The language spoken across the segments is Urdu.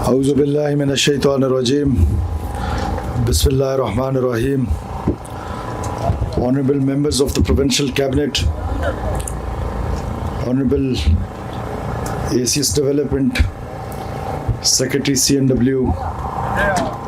اعوذ باللہ من الشیطان الرجیم بسم اللہ الرحمن الرحیم. Honorable members of the Provincial Cabinet, Honorable ACS Development Secretary CNW,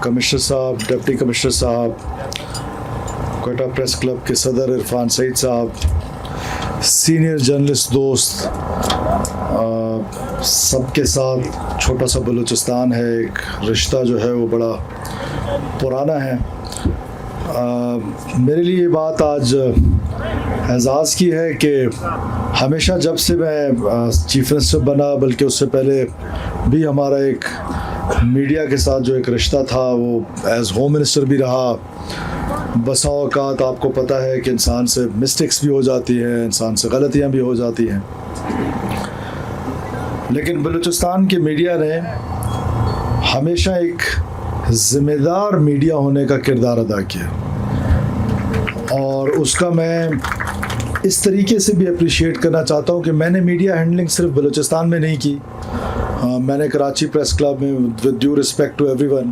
Commissioner صاحب, Deputy Commissioner صاحب, کوئٹہ پریس کلب کے صدر عرفان سعید صاحب, سینئر جرنلسٹ دوست, سب کے ساتھ چھوٹا سا بلوچستان ہے. ایک رشتہ جو ہے وہ بڑا پرانا ہے. میرے لیے یہ بات آج اعزاز کی ہے کہ ہمیشہ جب سے میں چیف منسٹر بنا, بلکہ اس سے پہلے بھی ہمارا ایک میڈیا کے ساتھ جو ایک رشتہ تھا, وہ ایز ہوم منسٹر بھی رہا. بسا اوقات آپ کو پتہ ہے کہ انسان سے مسٹیکس بھی ہو جاتی ہیں, انسان سے غلطیاں بھی ہو جاتی ہیں, لیکن بلوچستان کے میڈیا نے ہمیشہ ایک ذمہ دار میڈیا ہونے کا کردار ادا کیا, اور اس کا میں اس طریقے سے بھی اپریشیٹ کرنا چاہتا ہوں کہ میں نے میڈیا ہینڈلنگ صرف بلوچستان میں نہیں کی. میں نے کراچی پریس کلب میں, with due respect to every one,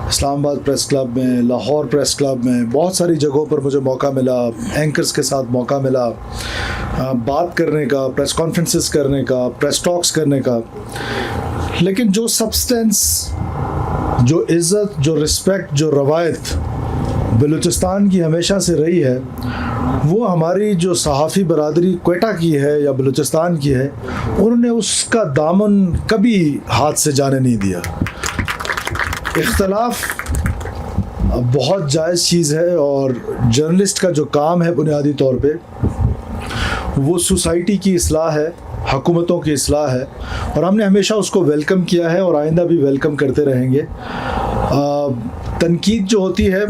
Islamabad press club میں, لاہور پریس کلب میں, بہت ساری جگہوں پر مجھے موقع ملا, اینکرز کے ساتھ موقع ملا بات کرنے کا, پریس کانفرنسز کرنے کا, پریس ٹاکس کرنے کا. لیکن جو سبسٹنس, جو عزت, جو رسپیکٹ, جو روایت بلوچستان کی ہمیشہ سے رہی ہے, وہ ہماری جو صحافی برادری کوئٹہ کی ہے یا بلوچستان کی ہے, انہوں نے اس کا دامن کبھی ہاتھ سے جانے نہیں دیا. اختلاف بہت جائز چیز ہے, اور جرنلسٹ کا جو کام ہے بنیادی طور پہ وہ سوسائٹی کی اصلاح ہے, حکومتوں کی اصلاح ہے, اور ہم نے ہمیشہ اس کو ویلکم کیا ہے اور آئندہ بھی ویلکم کرتے رہیں گے. تنقید جو ہوتی ہے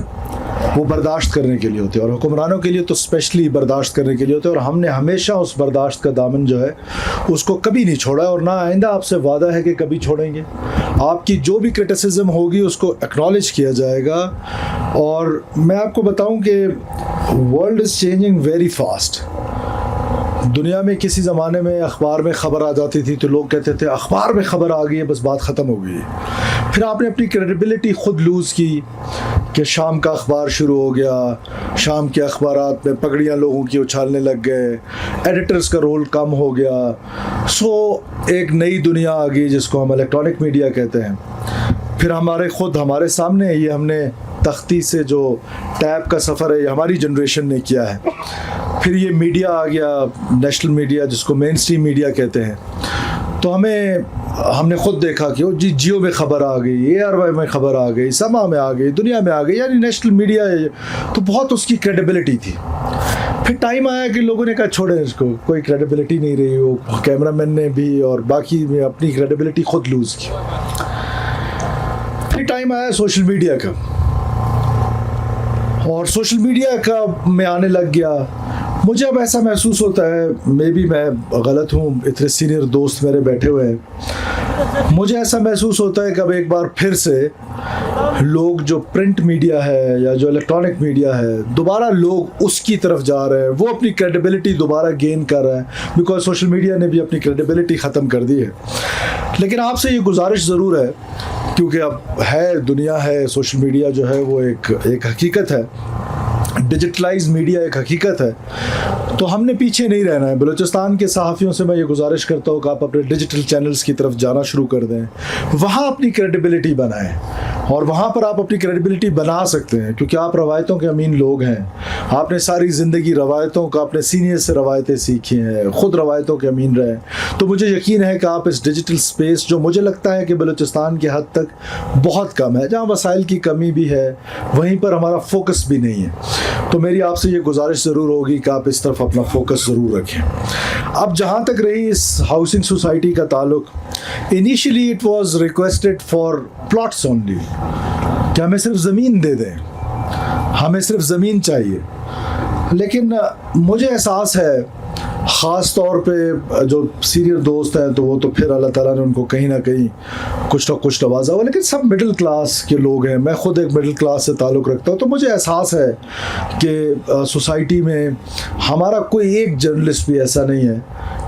وہ برداشت کرنے کے لیے ہوتی ہے, اور حکمرانوں کے لیے تو اسپیشلی برداشت کرنے کے لیے ہوتے ہیں, اور ہم نے ہمیشہ اس برداشت کا دامن جو ہے اس کو کبھی نہیں چھوڑا, اور نہ آئندہ آپ سے وعدہ ہے کہ کبھی چھوڑیں گے. آپ کی جو بھی کرٹیسزم ہوگی اس کو ایکنالج کیا جائے گا. اور میں آپ کو بتاؤں کہ world is changing very fast. دنیا میں کسی زمانے میں اخبار میں خبر آ جاتی تھی تو لوگ کہتے تھے اخبار میں خبر آ گئی ہے, بس بات ختم ہو گئی. پھر آپ نے اپنی کریڈیبلٹی خود لوز کی کہ شام کا اخبار شروع ہو گیا, شام کے اخبارات میں پگڑیاں لوگوں کی اچھالنے لگ گئے, ایڈیٹرز کا رول کم ہو گیا. سو ایک نئی دنیا آ گئی جس کو ہم الیکٹرانک میڈیا کہتے ہیں. پھر ہمارے سامنے یہ ہم نے تختی سے جو ٹیب کا سفر ہے یہ ہماری جنریشن نے کیا ہے. پھر یہ میڈیا آ گیا, نیشنل میڈیا جس کو مین اسٹریم میڈیا کہتے ہیں. تو ہم نے خود دیکھا کہ جی جیو میں خبر آ گئی, ARY میں خبر آ گئی, سما میں آ گئی, دنیا میں آ گئی, یعنی نیشنل میڈیا تو بہت اس کی کریڈیبلٹی تھی. پھر ٹائم آیا کہ لوگوں نے کہا چھوڑیں اس کو, کوئی کریڈیبلٹی نہیں رہی. وہ کیمرہ مین نے بھی اور باقی میں اپنی کریڈیبلٹی خود لوز کی. پھر ٹائم آیا سوشل میڈیا کا, اور سوشل میڈیا کا میں آنے لگ گیا. مجھے اب ایسا محسوس ہوتا ہے, میں غلط ہوں, اتنے سینئر دوست میرے بیٹھے ہوئے ہیں, مجھے ایسا محسوس ہوتا ہے کہ اب ایک بار پھر سے لوگ جو پرنٹ میڈیا ہے یا جو الیکٹرانک میڈیا ہے, دوبارہ لوگ اس کی طرف جا رہے ہیں. وہ اپنی کریڈیبلٹی دوبارہ گین کر رہے ہیں, بیکاز سوشل میڈیا نے بھی اپنی کریڈیبلٹی ختم کر دی ہے. لیکن آپ سے یہ گزارش ضرور ہے, کیونکہ اب ہے دنیا ہے, سوشل میڈیا جو ہے وہ ایک حقیقت ہے, ڈیجیٹلائز میڈیا ایک حقیقت ہے, تو ہم نے پیچھے نہیں رہنا ہے. بلوچستان کے صحافیوں سے میں یہ گزارش کرتا ہوں کہ آپ اپنے ڈیجیٹل چینلز کی طرف جانا شروع کر دیں, وہاں اپنی کریڈیبلٹی بنائیں, اور وہاں پر آپ اپنی کریڈیبلٹی بنا سکتے ہیں, کیونکہ آپ روایتوں کے امین لوگ ہیں. آپ نے ساری زندگی روایتوں کا, اپنے سینئر سے روایتیں سیکھی ہیں, خود روایتوں کے امین رہے. تو مجھے یقین ہے کہ آپ اس ڈیجیٹل اسپیس, جو مجھے لگتا ہے کہ بلوچستان کی حد تک بہت کم ہے, جہاں وسائل کی کمی بھی ہے, وہیں پر ہمارا فوکس بھی نہیں ہے. تو میری آپ سے یہ گزارش ضرور ہوگی کہ آپ اس طرف اپنا فوکس ضرور رکھیں. اب جہاں تک رہی اس ہاؤسنگ سوسائٹی کا تعلق, initially it was requested for plots only, کہ ہمیں صرف زمین دے دیں, ہمیں صرف زمین چاہیے. لیکن مجھے احساس ہے, خاص طور پہ جو سینئر دوست ہیں تو وہ تو پھر اللہ تعالیٰ نے ان کو کہیں نہ کہیں کچھ نوازا ہوا, لیکن سب مڈل کلاس کے لوگ ہیں. میں خود ایک مڈل کلاس سے تعلق رکھتا ہوں, تو مجھے احساس ہے کہ سوسائٹی میں ہمارا کوئی ایک جرنلسٹ بھی ایسا نہیں ہے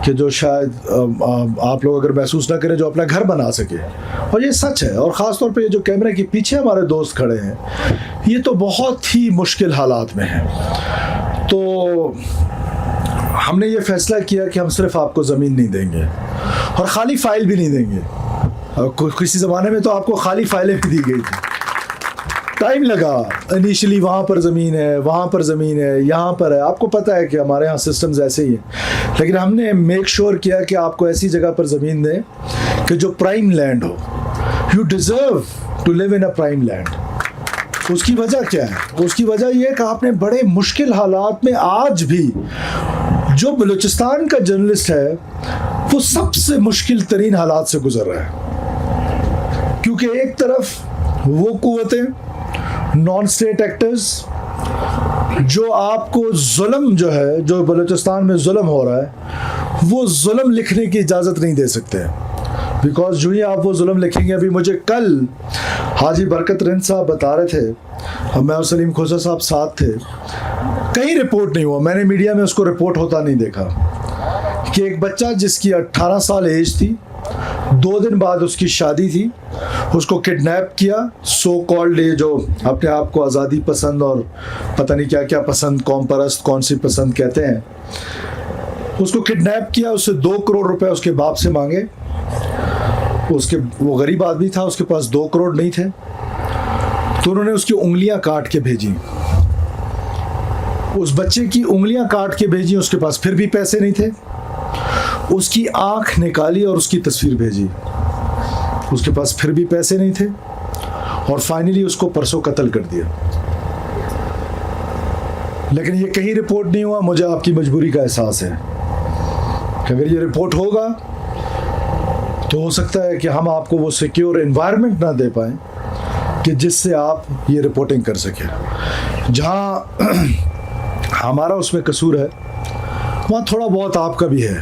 کہ جو شاید آپ لوگ اگر محسوس نہ کریں, جو اپنا گھر بنا سکے. اور یہ سچ ہے. اور خاص طور پہ یہ جو کیمرے کے پیچھے ہمارے دوست کھڑے ہیں, یہ تو بہت ہی مشکل حالات میں ہیں. تو ہم نے یہ فیصلہ کیا کہ ہم صرف آپ کو زمین نہیں دیں گے اور خالی فائل بھی نہیں دیں گے. کسی زمانے میں تو آپ کو خالی فائلیں بھی دی گئی تھی. ٹائم لگا انیشلی, وہاں پر زمین ہے, وہاں پر زمین ہے, یہاں پر ہے. آپ کو پتہ ہے کہ ہمارے یہاں سسٹمز ایسے ہی ہیں. لیکن ہم نے میک شور کیا کہ آپ کو ایسی جگہ پر زمین دیں کہ جو پرائم لینڈ ہو. You deserve to live in a prime land. اس کی وجہ کیا ہے؟ اس کی وجہ یہ ہے کہ آپ نے بڑے مشکل حالات میں, آج بھی جو بلوچستان کا جرنلسٹ ہے وہ سب سے مشکل ترین حالات سے گزر رہا ہے. کیونکہ ایک طرف وہ قوتیں, نان اسٹیٹ ایکٹرز, جو آپ کو ظلم جو ہے, جو بلوچستان میں ظلم ہو رہا ہے, وہ ظلم لکھنے کی اجازت نہیں دے سکتے. بیکاز جو ہی آپ وہ ظلم لکھیں گے, ابھی مجھے کل حاجی برکت رند صاحب بتا رہے تھے, میں اور سلیم کھوسا صاحب ساتھ تھے, کہیں رپورٹ نہیں ہوا, میں نے میڈیا میں اس کو رپورٹ ہوتا نہیں دیکھا, کہ ایک بچہ جس کی 18 سال ایج تھی, 2 دن بعد اس کی شادی تھی, اس کو کڈنیپ کیا. سو کالڈ یہ جو اپنے آپ کو آزادی پسند اور پتہ نہیں کیا کیا پسند, قوم پرست کون سی پسند کہتے ہیں, اس کو کڈنیپ کیا. اس سے 2 کروڑ روپے اس کے باپ سے مانگے. وہ غریب آدمی تھا, اس کے پاس 2 کروڑ نہیں تھے, تو انہوں نے اس کی انگلیاں کاٹ کے بھیجی. اس بچے کی انگلیاں کاٹ کے بھیجی, اس کے پاس پھر بھی پیسے نہیں تھے. اس کی آنکھ نکالی اور اس کی تصویر بھیجی, اس کے پاس پھر بھی پیسے نہیں تھے. اور فائنلی اس کو پرسوں قتل کر دیا. لیکن یہ کہیں رپورٹ نہیں ہوا. مجھے آپ کی مجبوری کا احساس ہے کہ اگر یہ رپورٹ ہوگا تو ہو سکتا ہے کہ ہم آپ کو وہ سیکیور انوائرمنٹ نہ دے پائیں کہ جس سے آپ یہ رپورٹنگ کر سکیں. جہاں ہمارا اس میں قصور ہے, وہاں تھوڑا بہت آپ کا بھی ہے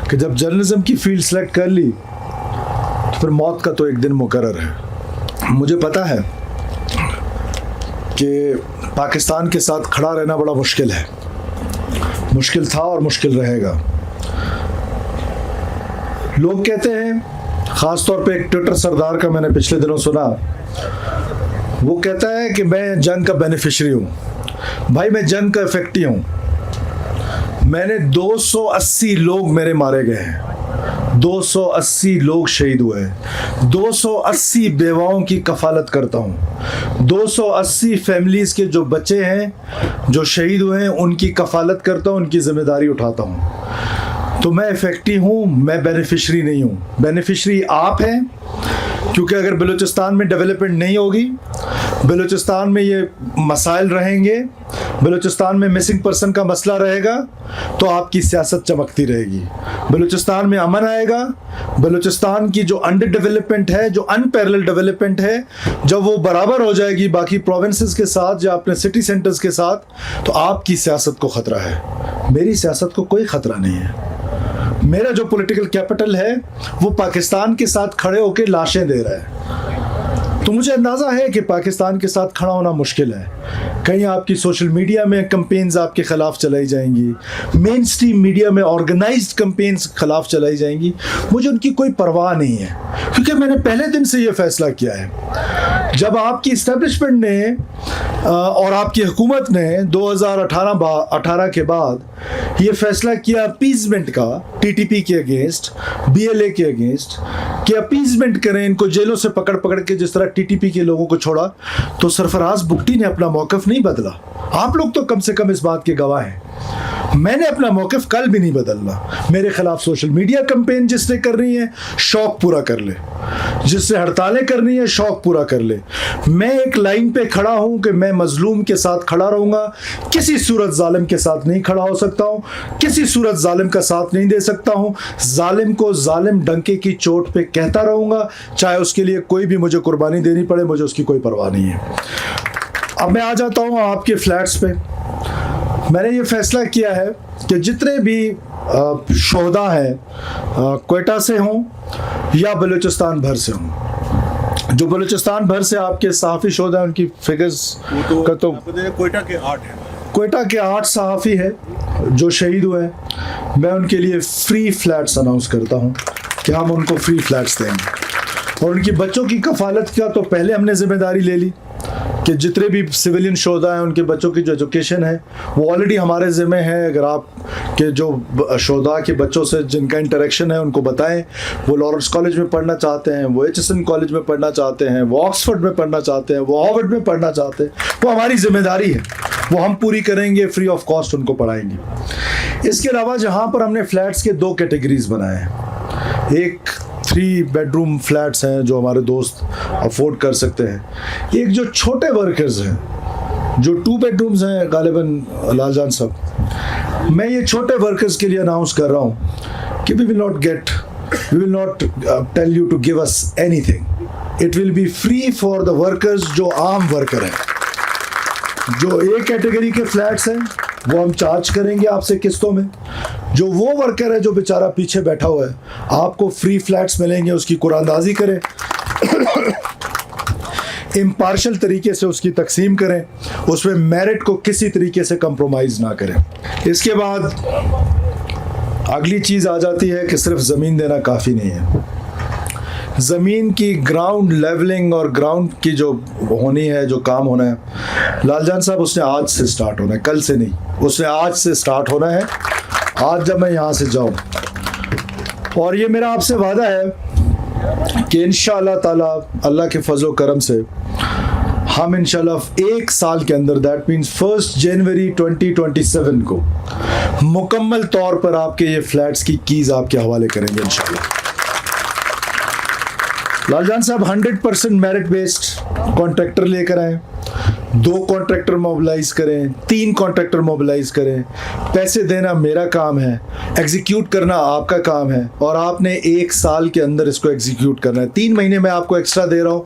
کہ جب جرنلزم کی فیلڈ سلیکٹ کر لی تو پھر موت کا تو ایک دن مقرر ہے. مجھے پتہ ہے کہ پاکستان کے ساتھ کھڑا رہنا بڑا مشکل ہے, مشکل تھا اور مشکل رہے گا. لوگ کہتے ہیں, خاص طور پہ ایک ٹویٹر سردار کا میں نے پچھلے دنوں سنا, وہ کہتا ہے کہ میں جنگ کا بینیفیشری ہوں. بھائی میں جنگ کا افیکٹی ہوں. میں نے 280 لوگ میرے مارے گئے ہیں, 280 لوگ شہید ہوئے ہیں, 280 بیواؤں کی کفالت کرتا ہوں, 280 فیملیز کے جو بچے ہیں جو شہید ہوئے ہیں ان کی کفالت کرتا ہوں, ان کی ذمہ داری اٹھاتا ہوں. تو میں افیکٹی ہوں, میں بینیفیشری نہیں ہوں. بینیفیشری آپ ہیں, کیونکہ اگر بلوچستان میں ڈیولپمنٹ نہیں ہوگی, بلوچستان میں یہ مسائل رہیں گے, بلوچستان میں مسنگ پرسن کا مسئلہ رہے گا, تو آپ کی سیاست چمکتی رہے گی. بلوچستان میں امن آئے گا. بلوچستان کی جو انڈر ڈیولپمنٹ ہے, جو ان پیرلل ڈیولپمنٹ ہے, جب وہ برابر ہو جائے گی باقی پروونسز کے ساتھ یا اپنے سٹی سینٹرز کے ساتھ, تو آپ کی سیاست کو خطرہ ہے. میری سیاست کو کوئی خطرہ نہیں ہے. میرا جو پولیٹیکل کیپٹل ہے وہ پاکستان کے ساتھ کھڑے ہو کے لاشیں دے رہا ہے. تو مجھے اندازہ ہے کہ پاکستان کے ساتھ کھڑا ہونا مشکل ہے. کہیں آپ کی سوشل میڈیا میں کمپینز آپ کے خلاف چلائی جائیں گی, مین اسٹریم میڈیا میں آرگنائزڈ کمپینز خلاف چلائی جائیں گی. مجھے ان کی کوئی پرواہ نہیں ہے, کیونکہ میں نے پہلے دن سے یہ فیصلہ کیا ہے. جب آپ کی اسٹیبلشمنٹ نے اور آپ کی حکومت نے 2018 کے بعد یہ فیصلہ کیا اپیزمنٹ کا, ٹی ٹی پی کے اگینسٹ, بی ایل اے کے اگینسٹ, کہ اپیزمنٹ کریں, ان کو جیلوں سے پکڑ کے جس طرح ٹی ٹی پی کے لوگوں کو چھوڑا, تو سرفراز بگٹی نے اپنا موقف نہیں بدلا. آپ لوگ تو کم سے کم اس بات کے گواہ ہیں. میں نے اپنا موقف کل بھی نہیں بدلنا. میرے خلاف سوشل میڈیا کمپین جس نے کر رہی ہے, شوق پورا کر لے. جس سے ہڑتالیں کرنی ہے, شوق پورا کر لے. میں ایک لائن پہ کھڑا ہوں کہ میں مظلوم کے ساتھ کھڑا رہوں گا. کسی صورت ظالم کے ساتھ نہیں کھڑا ہو سکتا ہوں, کسی صورت ظالم کا ساتھ نہیں دے سکتا ہوں. ظالم کو ظالم ڈنکے کی چوٹ پہ کہتا رہوں گا, چاہے اس کے لیے کوئی بھی مجھے قربانی دینی پڑے. مجھے اس کی کوئی پرواہ نہیں ہے. اب میں آ جاتا ہوں آپ کے فلیٹس پہ. میں نے یہ فیصلہ کیا ہے کہ جتنے بھی شہداء ہیں کوئٹہ سے ہوں یا بلوچستان بھر سے ہوں, جو بلوچستان بھر سے آپ کے صحافی شہداء ہیں ان کی فگرز کا تو کوئٹہ کے 8 ہیں. کوئٹہ کے 8 صحافی ہیں جو شہید ہوئے ہیں میں ان کے لیے فری فلیٹس اناؤنس کرتا ہوں کہ ہم ان کو فری فلیٹس دیں گے. اور ان کی بچوں کی کفالت کا تو پہلے ہم نے ذمہ داری لے لی کہ جتنے بھی سویلین شہداء ہیں ان کے بچوں کی جو ایجوکیشن ہے وہ آلریڈی ہمارے ذمہ ہے. اگر آپ کے جو شہداء کے بچوں سے جن کا انٹریکشن ہے ان کو بتائیں وہ لارنس کالج میں پڑھنا چاہتے ہیں, وہ ایچ ایس این کالج میں پڑھنا چاہتے ہیں, وہ آکسفورڈ میں پڑھنا چاہتے ہیں, وہ ہارورڈ میں پڑھنا چاہتے ہیں, وہ ہماری ذمہ داری ہے, وہ ہم پوری کریں گے, فری آف کاسٹ ان کو پڑھائیں گے. اس کے علاوہ جہاں پر ہم نے فلیٹس کے 2 کیٹیگریز بنائے ہیں, ایک 3 بیڈ روم فلیٹس ہیں جو ہمارے دوست افورڈ کر سکتے ہیں, ایک جو چھوٹے ورکرز ہیں جو 2 بیڈ رومز ہیں غالباً لال جان صاحب, میں یہ چھوٹے ورکرز کے لیے اناؤنس کر رہا ہوں کہ we will not tell you to give us anything. It will be free for the workers جو عام ورکر ہیں. جو ایک کیٹیگری کے فلیٹس ہیں وہ ہم چارج کریں گے آپ سے قسطوں میں. جو وہ ورکر ہے جو بیچارہ پیچھے بیٹھا ہوا ہے آپ کو فری فلیٹس ملیں گے, اس کی قرآن اندازی کریں, امپارشل طریقے سے اس کی تقسیم کریں, اس میں میرٹ کو کسی طریقے سے کمپرومائز نہ کریں. اس کے بعد اگلی چیز آ جاتی ہے کہ صرف زمین دینا کافی نہیں ہے. زمین کی گراؤنڈ لیولنگ اور گراؤنڈ کی جو ہونی ہے, جو کام ہونا ہے, لال جان صاحب اس نے آج سے سٹارٹ ہونا ہے, کل سے نہیں, اس نے آج سے سٹارٹ ہونا ہے. آج جب میں یہاں سے جاؤں, اور یہ میرا آپ سے وعدہ ہے کہ انشاءاللہ تعالیٰ اللہ کے فضل و کرم سے ہم انشاءاللہ 1 سال کے اندر, دیٹ مینس 1 جنوری 2027 کو مکمل طور پر آپ کے یہ فلیٹس کی کیز آپ کے حوالے کریں گے انشاءاللہ. لال جان صاحب 100% میرٹ بیسڈ کانٹریکٹر لے کر آئیں, 2 کانٹریکٹر موبلائز کریں, 3 کانٹریکٹر موبلائز کریں. پیسے دینا میرا کام ہے, ایگزیکیوٹ کرنا آپ کا کام ہے, اور آپ نے 1 سال کے اندر اس کو ایگزیکیوٹ کرنا ہے. 3 مہینے میں آپ کو ایکسٹرا دے رہا ہوں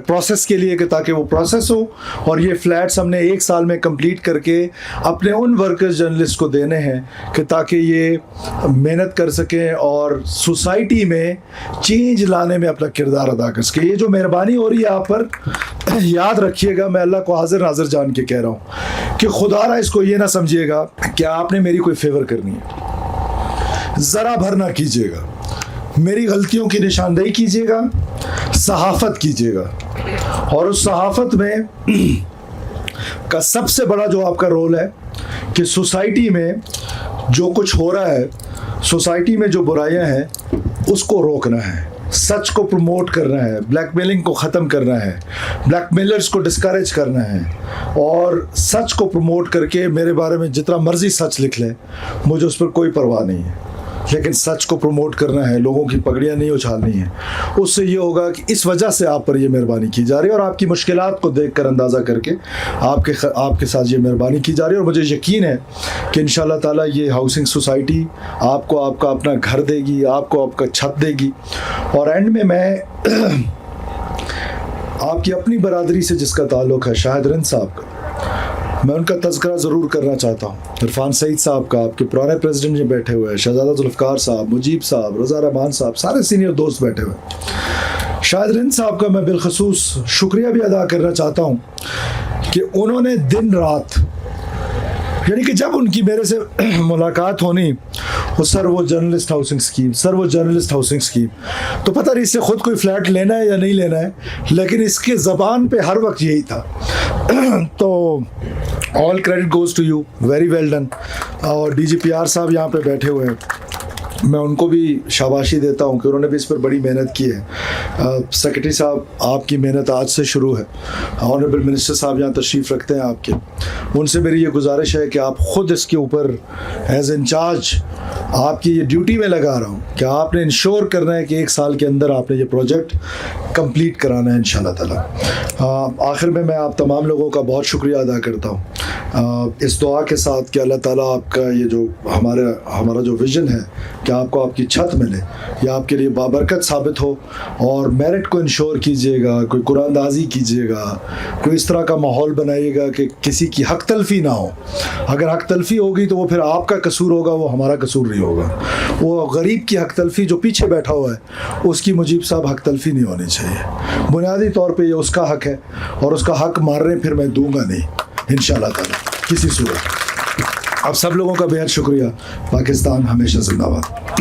پروسیس کے لیے کہ تاکہ وہ پروسیس ہو, اور یہ فلیٹس ہم نے 1 سال میں کمپلیٹ کر کے اپنے ان ورکرز جرنلسٹ کو دینے ہیں کہ تاکہ یہ محنت کر سکیں اور سوسائٹی میں چینج لانے میں اپنا کردار ادا کر سکیں. یہ جو مہربانی ہو رہی ہے آپ پر, یاد رکھیے گا, میں اللہ کو حاضر ناظر جان کے کہہ رہا ہوں کہ خدا را اس کو یہ نہ سمجھیے گا کہ آپ نے میری کوئی فیور کرنی ہے. ذرا بھر نہ کیجیے گا, میری غلطیوں کی نشاندہی کیجیے گا, صحافت کیجیے گا, اور اس صحافت میں کا سب سے بڑا جو آپ کا رول ہے کہ سوسائٹی میں جو کچھ ہو رہا ہے, سوسائٹی میں جو برائیاں ہیں اس کو روکنا ہے, سچ کو پروموٹ کرنا ہے, بلیک میلنگ کو ختم کرنا ہے, بلیک میلرز کو ڈسکریج کرنا ہے, اور سچ کو پروموٹ کر کے میرے بارے میں جتنا مرضی سچ لکھ لیں, مجھے اس پر کوئی پرواہ نہیں ہے, لیکن سچ کو پروموٹ کرنا ہے, لوگوں کی پگڑیاں نہیں اچھالنی ہیں. اس سے یہ ہوگا کہ اس وجہ سے آپ پر یہ مہربانی کی جا رہی ہے, اور آپ کی مشکلات کو دیکھ کر اندازہ کر کے آپ کے ساتھ یہ مہربانی کی جا رہی ہے. اور مجھے یقین ہے کہ انشاءاللہ تعالیٰ یہ ہاؤسنگ سوسائٹی آپ کو آپ کا اپنا گھر دے گی, آپ کو آپ کا چھت دے گی. اور اینڈ میں آپ کی اپنی برادری سے جس کا تعلق ہے, شاہد رند صاحب کا, میں ان کا تذکرہ ضرور کرنا چاہتا ہوں. عرفان سعید صاحب کا, آپ کے پرانے پریزیڈنٹ جو بیٹھے ہوئے ہیں, شہزادہ ذوالفقار صاحب, مجیب صاحب, رضا رحمان صاحب, سارے سینئر دوست بیٹھے ہوئے ہیں. شاہد رند صاحب کا میں بالخصوص شکریہ بھی ادا کرنا چاہتا ہوں کہ انہوں نے دن رات, یعنی کہ جب ان کی میرے سے ملاقات ہونی, سر وہ جرنلسٹ ہاؤسنگ اسکیم, سر وہ جرنلسٹ ہاؤسنگ اسکیم, تو پتہ نہیں اس سے خود کوئی فلیٹ لینا ہے یا نہیں لینا ہے, لیکن اس کے زبان پہ ہر وقت یہی تھا. تو all credit goes to you, very well done. اور ڈی جی پی آر صاحب یہاں پہ بیٹھے ہوئے ہیں, میں ان کو بھی شاباشی دیتا ہوں کہ انہوں نے بھی اس پر بڑی محنت کی ہے. سیکرٹری صاحب آپ کی محنت آج سے شروع ہے, آنریبل منسٹر صاحب یہاں تشریف رکھتے ہیں آپ کے, ان سے میری یہ گزارش ہے کہ آپ خود اس کے اوپر ایز انچارج آپ کی یہ ڈیوٹی میں لگا رہا ہوں کہ آپ نے انشور کرنا ہے کہ 1 سال کے اندر آپ نے یہ پروجیکٹ کمپلیٹ کرانا ہے انشاءاللہ تعالیٰ. آخر میں آپ تمام لوگوں کا بہت شکریہ ادا کرتا ہوں اس دعا کے ساتھ کہ اللہ تعالیٰ آپ کا یہ جو ہمارا جو ویژن ہے کہ آپ کو آپ کی چھت ملے, یا آپ کے لیے بابرکت ثابت ہو, اور میرٹ کو انشور کیجیے گا, کوئی قرآن دازی کیجیے گا, کوئی اس طرح کا ماحول بنائیے گا کہ کسی کی حق تلفی نہ ہو. اگر حق تلفی ہوگی تو وہ پھر آپ کا قصور ہوگا, وہ ہمارا قصور نہیں ہوگا. وہ غریب کی حق تلفی جو پیچھے بیٹھا ہوا ہے اس کی مجیب صاحب حق تلفی نہیں ہونی چاہیے. بنیادی طور پہ یہ اس کا حق ہے, اور اس کا حق مارنے پھر میں دوں گا نہیں انشاءاللہ تعالیٰ کسی صورت. آپ سب لوگوں کا بہت شکریہ. پاکستان ہمیشہ زندہ باد.